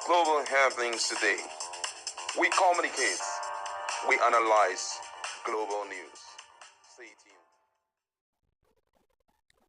global happenings today. We communicate, we analyze global news. Stay tuned.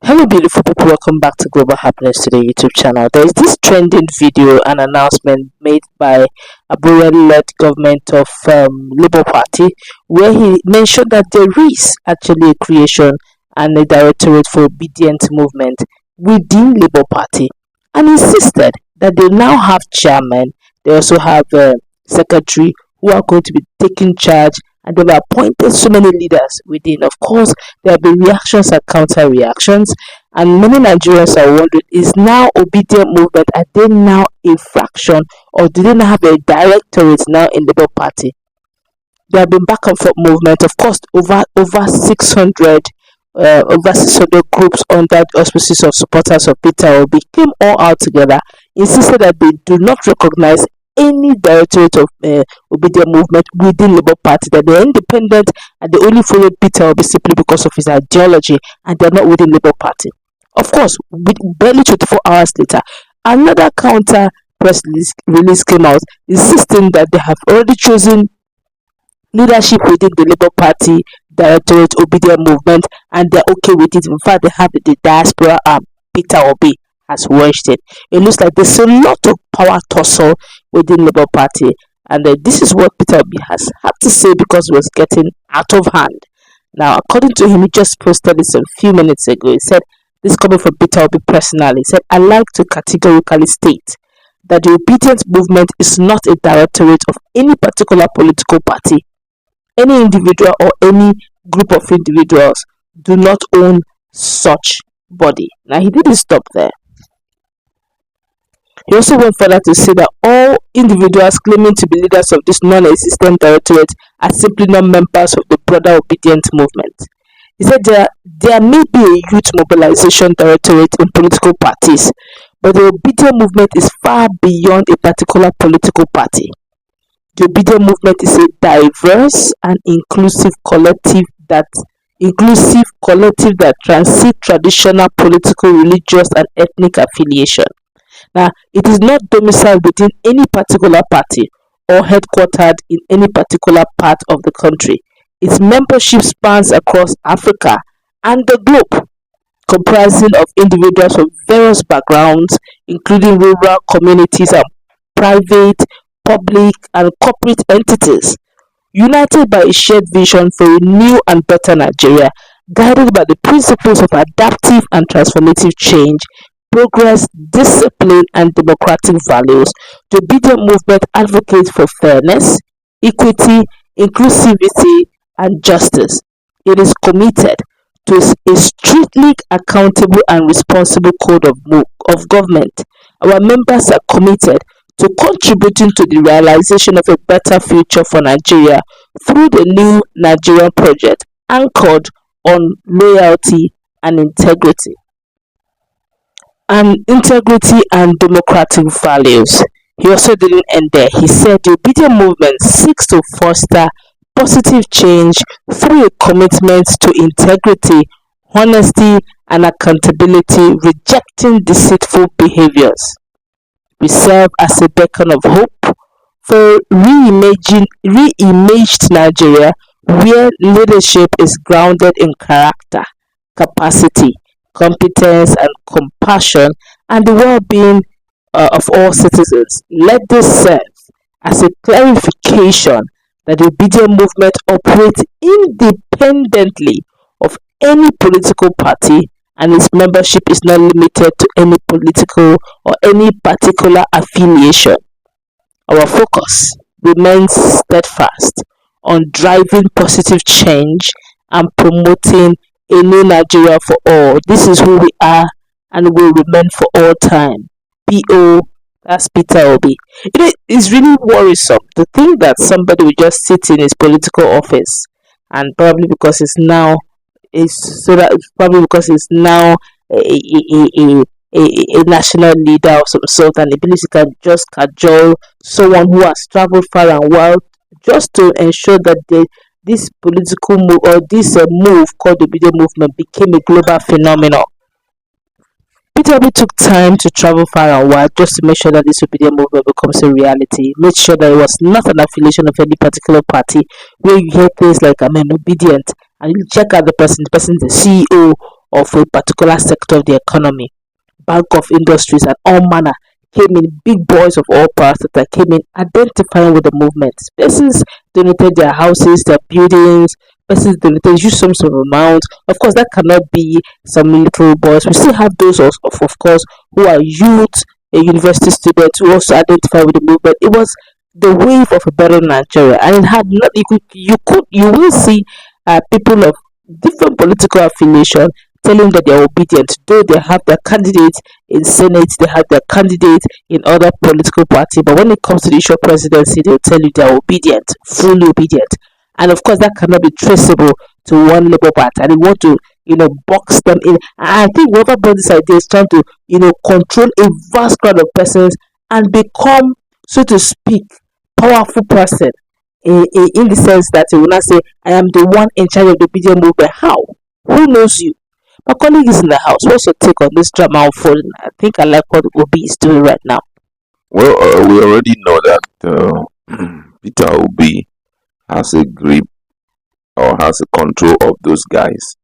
Hello beautiful people, welcome back to Global Happiness Today YouTube channel. There is this trending video and announcement made by Abure-led government of Labour Party, where he mentioned that there is actually a creation and a directorate for obedient movement within Labour Party, and insisted that they now have chairman, they also have a secretary who are going to be taking charge, and they've appointed so many leaders within. Of course, there have been reactions and counter reactions, and many Nigerians are wondering, is now obedient movement, are they now a fraction, or do they now have a directorate now in the Labour Party? There have been back and forth movement. Of course, over 600 groups under the auspices of supporters of Peter Obi came all out together, insisted that they do not recognize any directorate of obedient movement within Labour Party, that they're independent and they only follow Peter Obi simply because of his ideology, and they're not within Labour Party. Of course, barely 24 hours later, another counter press release came out insisting that they have already chosen leadership within the Labour Party Directorate Obedient Movement, and they're okay with it. In fact, they have the diaspora Peter Obi has watched it. It looks like there's a lot of power tussle within Labour Party, and this is what Peter Obi has had to say because it was getting out of hand. Now, according to him, he just posted this a few minutes ago. He said, this coming from Peter Obi personally, he said, I like to categorically state that the obedient movement is not a directorate of any particular political party. Any individual or any group of individuals do not own such body. Now, he didn't stop there. He also went further to say that all individuals claiming to be leaders of this non-existent directorate are simply not members of the broader obedient movement. He said there may be a youth mobilization directorate in political parties, but the obedient movement is far beyond a particular political party. The obedient movement is a diverse and inclusive collective that transcends traditional political, religious, and ethnic affiliation. Now, it is not domiciled within any particular party or headquartered in any particular part of the country. Its membership spans across Africa and the globe, comprising of individuals from various backgrounds, including rural communities and private, public, and corporate entities, united by a shared vision for a new and better Nigeria, guided by the principles of adaptive and transformative change, progress, discipline, and democratic values. The obedient movement advocates for fairness, equity, inclusivity, and justice. It is committed to a strictly accountable and responsible code of government. Our members are committed to contributing to the realization of a better future for Nigeria through the new Nigerian project anchored on loyalty and integrity. And democratic values. He also didn't end there. He said the obedient movement seeks to foster positive change through a commitment to integrity, honesty, and accountability, rejecting deceitful behaviors. We serve as a beacon of hope for reimaged Nigeria, where leadership is grounded in character, capacity, competence, and compassion, and the well-being of all citizens. Let this serve as a clarification that the obedient movement operates independently of any political party, and its membership is not limited to any political or any particular affiliation. Our focus remains steadfast on driving positive change and promoting a new Nigeria for all. This is who we are and will remain for all time. P.O. That's Peter Obi. It's really worrisome to think that somebody will just sit in his political office, and probably because it's now a national leader of some sort, and he believes he can just cajole someone who has traveled far and wide just to ensure that this political move, or this move called the obedient movement, became a global phenomenon. Peter Obi took time to travel far and wide just to make sure that this obedient movement becomes a reality. He made sure that it was not an affiliation of any particular party, where you hear things like I'm an obedient, and you check out the person is the CEO of a particular sector of the economy, bank of industries, and all manner came in, big boys of all parts that came in identifying with the movement. Persons donated their houses, their buildings, persons donated huge sums of amount. Of course, that cannot be some little boys. We still have those of course who are youth, university students who also identify with the movement. It was the wave of a better Nigeria, and it had not. You will see people of different political affiliation telling that they're obedient, though they have their candidates in Senate, they have their candidates in other political party. But when it comes to the issue of presidency, they'll tell you they're obedient, fully obedient. And of course, that cannot be traceable to one Labour Party. And they want to, box them in. And I think whoever brought this idea is trying to, control a vast crowd of persons and become, so to speak, powerful person. In the sense that you will not say, I am the one in charge of the obedient movement. How? Who knows you? My colleague is in the house. What's your take on this drama unfolding? I think I like what Obi is doing right now. Well, we already know that Peter Obi has a grip or has a control of those guys,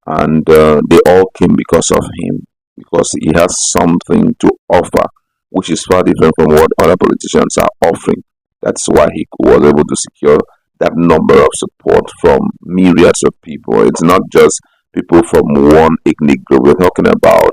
and they all came because of him, because he has something to offer, which is far different from what other politicians are offering. That's why he was able to secure that number of support from myriads of people. It's not just people from one ethnic group. We're talking about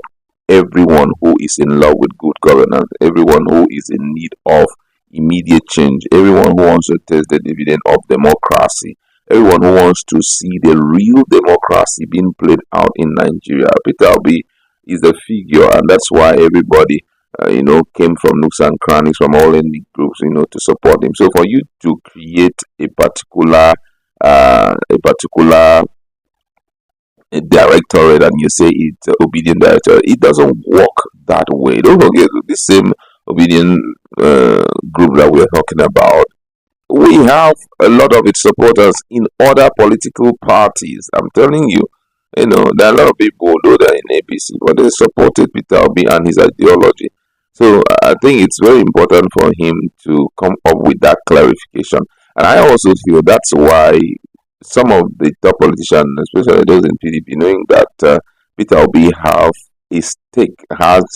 everyone who is in love with good governance, everyone who is in need of immediate change, everyone who wants to taste the dividend of democracy, everyone who wants to see the real democracy being played out in Nigeria. Peter Obi is a figure, and that's why everybody, came from nooks and crannies from all ethnic groups, to support him. So for you to create a particular directorate and you say it's Obiedient Directorate, it doesn't work that way. Don't forget this same Obiedient group that we're talking about. We have a lot of its supporters in other political parties. I'm telling you, there are a lot of people, though they're in APC, but they supported Peter Obi and his ideology. So I think it's very important for him to come up with that clarification. And I also feel that's why some of the top politicians, especially those in PDP, knowing that Peter Obi has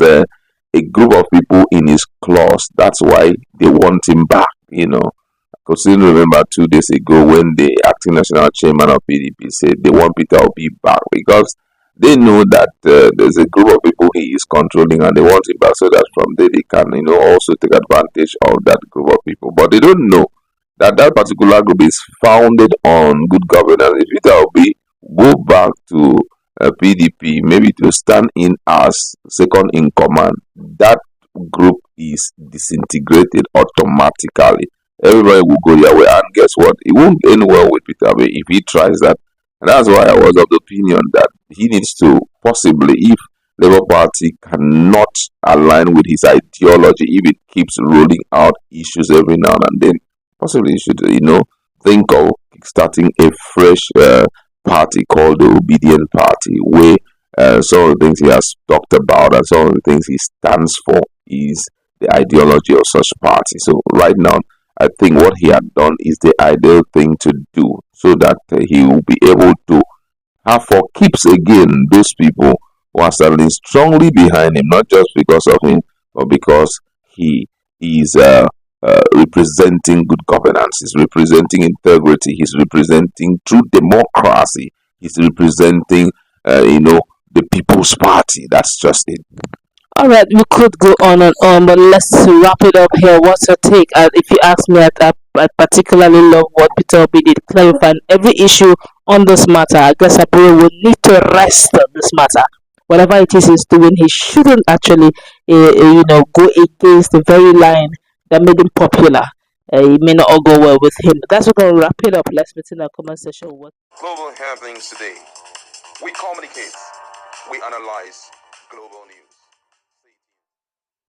a group of people in his claws. That's why they want him back. Because you remember 2 days ago when the acting national chairman of PDP said they want Peter Obi back because they know that there's a group of people he is controlling and they want him back so that from there they can, also take advantage of that group of people. But they don't know that particular group is founded on good governance. If Peter Obi go back to PDP, maybe to stand in as second in command, that group is disintegrated automatically. Everybody will go their way, and guess what? It won't end well with Peter Obi if he tries that. And that's why I was of the opinion that he needs to possibly, if Labour Party cannot align with his ideology, if it keeps rolling out issues every now and then, possibly he should, think of starting a fresh party called the Obedient Party, where some of the things he has talked about and some of the things he stands for is the ideology of such party. So right now, I think what he had done is the ideal thing to do so that he will be able to have for keeps again those people who are standing strongly behind him, not just because of him, but because he is representing good governance, he's representing integrity, he's representing true democracy, he's representing, the People's Party. That's just it. All right, we could go on and on, but let's wrap it up here. What's your take? If you ask me, I particularly love what Peter Obi did, clarifying every issue on this matter. I guess Abure will need to rest on this matter. Whatever it is he's doing, he shouldn't actually, go against the very line that made him popular. It may not all go well with him. But that's what we're going to wrap it up. Let's meet in our comment section. Global happenings today. We communicate. We analyze global news.